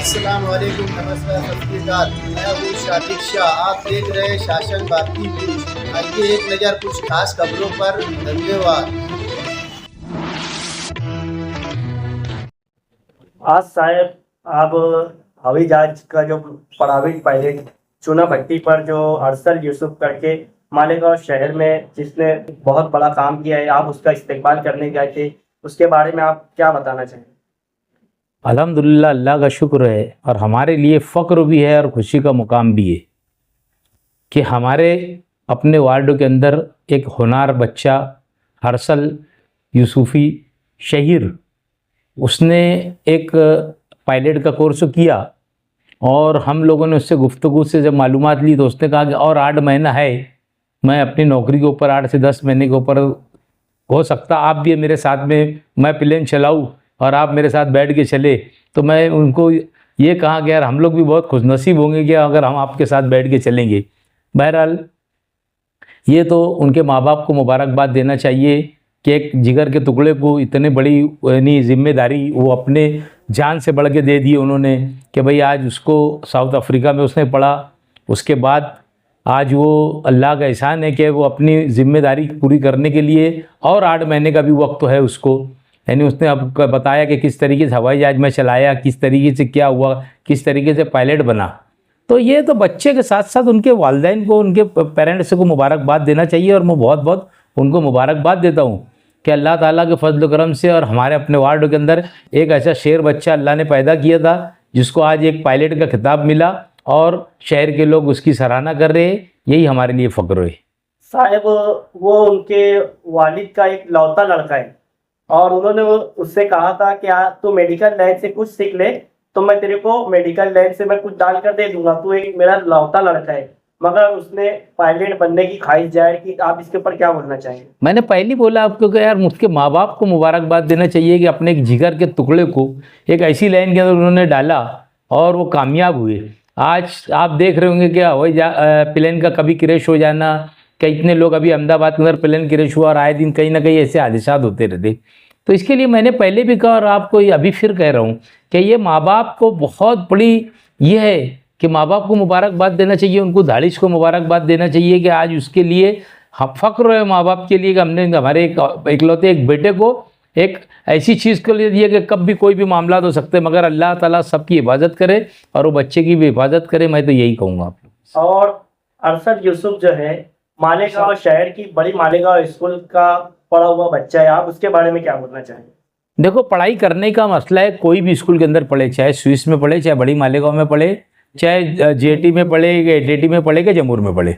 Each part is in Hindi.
अस्सलाम वालेकुम, नमस्कार, सत श्री अकाल। मैं हूँ शातिक शाह। आप देख रहे हैं शासन भारती न्यूज। आइए एक नज़र कुछ खास खबरों पर। धन्यवाद। आज साहब आप हवाई जहाज का जो प्राइवेट पायलट चुना भट्टी पर जो अरसल यूसुफ करके मालेगांव शहर में जिसने बहुत बड़ा काम किया है, आप उसका इस्तेकबाल करने गए थे, उसके बारे में आप क्या बताना चाहेंगे? अल्हम्दुलिल्लाह, अल्लाह का शुक्र है और हमारे लिए फ़ख्र भी है और खुशी का मुकाम भी है कि हमारे अपने वार्ड के अंदर एक होनार बच्चा अरसल यूसुफ़ी शहीर, उसने एक पायलट का कोर्स किया और हम लोगों ने उससे गुफ्तगू से जब मालूमात ली तो उसने कहा कि और 8 महीना है, मैं अपनी नौकरी के ऊपर 8 से 10 महीने के ऊपर हो सकता आप भी मेरे साथ में मैं प्लेन चलाऊँ और आप मेरे साथ बैठ के चले। तो मैं उनको ये कहा कि यार हम लोग भी बहुत खुशनसीब होंगे कि अगर हम आपके साथ बैठ के चलेंगे। बहरहाल ये तो उनके माँ बाप को मुबारकबाद देना चाहिए कि एक जिगर के टुकड़े को इतने बड़ी यानी जिम्मेदारी वो अपने जान से बढ़ के दे दी उन्होंने कि भाई आज उसको साउथ अफ्रीका में उसने पढ़ा, उसके बाद आज वो अल्लाह का एहसान है कि वो अपनी ज़िम्मेदारी पूरी करने के लिए और 8 महीने का भी वक्त है उसको, यानी उसने अब बताया कि किस तरीके से हवाई जहाज में चलाया, किस तरीके से क्या हुआ, किस तरीके से पायलट बना। तो ये तो बच्चे के साथ साथ उनके वालिदैन को, उनके पेरेंट्स को मुबारकबाद देना चाहिए और मैं बहुत बहुत उनको मुबारकबाद देता हूँ कि अल्लाह ताला के फजल करम से और हमारे अपने वार्ड के अंदर एक ऐसा शेर बच्चा अल्लाह ने पैदा किया था जिसको आज एक पायलट का खिताब मिला और शहर के लोग उसकी सराहना कर रहे हैं। यही हमारे लिए फ़ख्र है। साहब वो उनके वालिद का एक लौता लड़का है और उन्होंने उससे कहा था कि तू मेडिकल लाइन से कुछ सीख ले तो मैं तेरे को मेडिकल लाइन से मैं कुछ डाल कर दे दूंगा, तू एक मेरा लौता लड़का है। मगर उसने पायलट बनने की ख्वाहिश जाहिर की। आप इसके ऊपर क्या बोलना चाहेंगे? मैंने पहले बोला आपको कि यार उसके माँ बाप को मुबारकबाद देना चाहिए कि अपने एक जिगर के टुकड़े को एक ऐसी लाइन के अंदर उन्होंने डाला और वो कामयाब हुए। आज आप देख रहे होंगे कि हवाई प्लेन का कभी क्रैश हो जाना, कई इतने लोग अभी अहमदाबाद के अंदर प्लेन क्रैश हुआ और आए दिन कहीं ना कहीं ऐसे हादसात होते रहते। तो इसके लिए मैंने पहले भी कहा और आपको ये अभी फिर कह रहा हूँ कि ये माँ बाप को बहुत बड़ी ये है कि माँ बाप को मुबारकबाद देना चाहिए, उनको दानिश को मुबारकबाद देना चाहिए कि आज उसके लिए हम फ़ख्र है माँ बाप के लिए कि हमने हमारे इकलौते एक बेटे को एक ऐसी चीज़ के लिए दिया कि कब भी कोई भी मामला हो सकते हैं, मगर अल्लाह ताला सबकी हिफाजत करे और वो बच्चे की भी हिफाजत करे। मैं तो यही कहूँगा आप लोग। और अरसल यूसुफ जो है मालेगांव शहर की बड़ी मालेगांव स्कूल का पढ़ा हुआ बच्चा है, आप उसके बारे में क्या बोलना चाहेंगे? देखो, पढ़ाई करने का मसला है, कोई भी स्कूल के अंदर पढ़े, चाहे स्विस में पढ़े, चाहे बड़ी मालेगांव में पढ़े, चाहे जेटी में पढ़े, एटीटी में पढ़े, कि जमूर में पढ़े,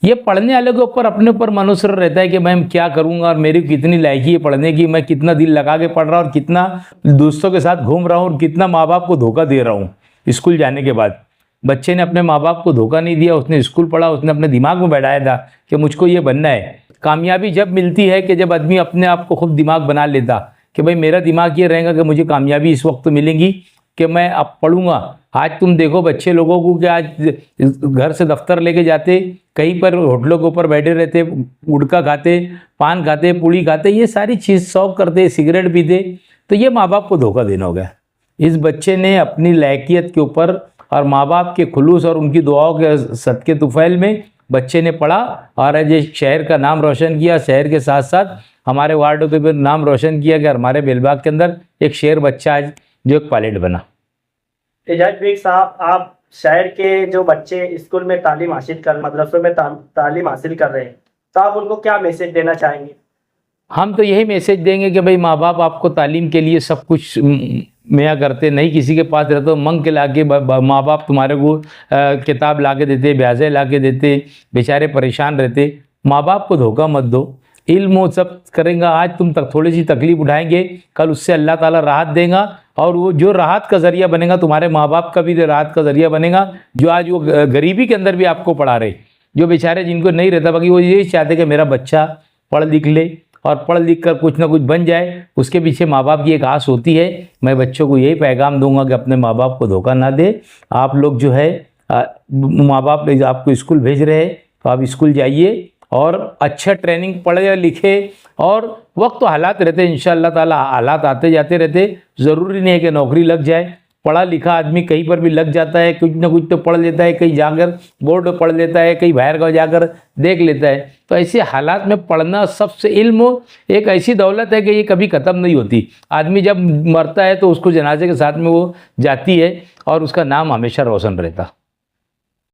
ये पढ़ने वाले के ऊपर अपने ऊपर मनोसर रहता है कि मैं क्या करूंगा और मेरी कितनी लायकी है पढ़ने की, मैं कितना दिल लगा के पढ़ रहा हूँ और कितना दोस्तों के साथ घूम रहा हूँ और कितना माँ बाप को धोखा दे रहा हूँ। स्कूल जाने के बाद बच्चे ने अपने माँ बाप को धोखा नहीं दिया, उसने स्कूल पढ़ा, उसने अपने दिमाग में बैठाया था कि मुझको ये बनना है। कामयाबी जब मिलती है कि जब आदमी अपने आप को खुद दिमाग बना लेता कि भाई मेरा दिमाग ये रहेगा कि मुझे कामयाबी इस वक्त मिलेगी कि मैं अब पढ़ूंगा। आज तुम देखो बच्चे लोगों को कि आज घर से दफ्तर लेके जाते, कहीं पर होटलों के ऊपर बैठे रहते, गुटखा खाते, पान खाते, पूड़ी खाते, ये सारी चीज़ शौक करते, सिगरेट पीते। तो ये माँ बाप को धोखा देना हो गया। इस बच्चे ने अपनी लायकियत के ऊपर और माँ बाप के खुलूस और उनकी दुआओं के सदके तुफैल में बच्चे ने पढ़ा और आज ये शहर का नाम रोशन किया, शहर के साथ साथ हमारे वार्डों के भी नाम रोशन किया कि हमारे बेलबाग के अंदर एक शेर बच्चा आज जो एक पायलट बना। एजाज बेग साहब, आप शहर के जो बच्चे स्कूल में तालीम हासिल कर, मदरसों में तालीम हासिल कर रहे हैं, तो आप उनको क्या मैसेज देना चाहेंगे? हम तो यही मैसेज देंगे कि भाई माँ बाप आपको तालीम के लिए सब कुछ मुहैया करते, नहीं किसी के पास रहते हो मंग के लाके माँ बाप तुम्हारे को किताब ला के देते, ब्याजे ला के देते, बेचारे परेशान रहते। माँ बाप को धोखा मत दो, इल्म वो सब करेंगे, आज तुम तक थोड़ी सी तकलीफ उठाएंगे, कल उससे अल्लाह ताला राहत देगा और वो जो राहत का ज़रिया बनेगा तुम्हारे माँ बाप का भी राहत का ज़रिया बनेगा। जो आज वो गरीबी के अंदर भी आपको पढ़ा रहे, जो बेचारे जिनको नहीं रहता, बाकी वो यही चाहते कि मेरा बच्चा पढ़ लिख ले और पढ़ लिख कर कुछ ना कुछ बन जाए, उसके पीछे माँ बाप की एक आस होती है। मैं बच्चों को यही पैगाम दूंगा कि अपने माँ बाप को धोखा ना दे। आप लोग जो है माँ बाप आपको स्कूल भेज रहे हैं तो आप स्कूल जाइए और अच्छा ट्रेनिंग पढ़े लिखे, और वक्त तो हालात रहते हैं, इंशाअल्लाह ताला हालात आते जाते रहते, ज़रूरी नहीं है कि नौकरी लग जाए। पढ़ा लिखा आदमी कहीं पर भी लग जाता है, कुछ ना कुछ तो पढ़ लेता है, कहीं जाकर बोर्ड पर पढ़ लेता है, कहीं बाहर गाँव जाकर देख लेता है। तो ऐसे हालात में पढ़ना सबसे, इल्म एक ऐसी दौलत है कि ये कभी ख़त्म नहीं होती। आदमी जब मरता है तो उसको जनाजे के साथ में वो जाती है और उसका नाम हमेशा रोशन रहता।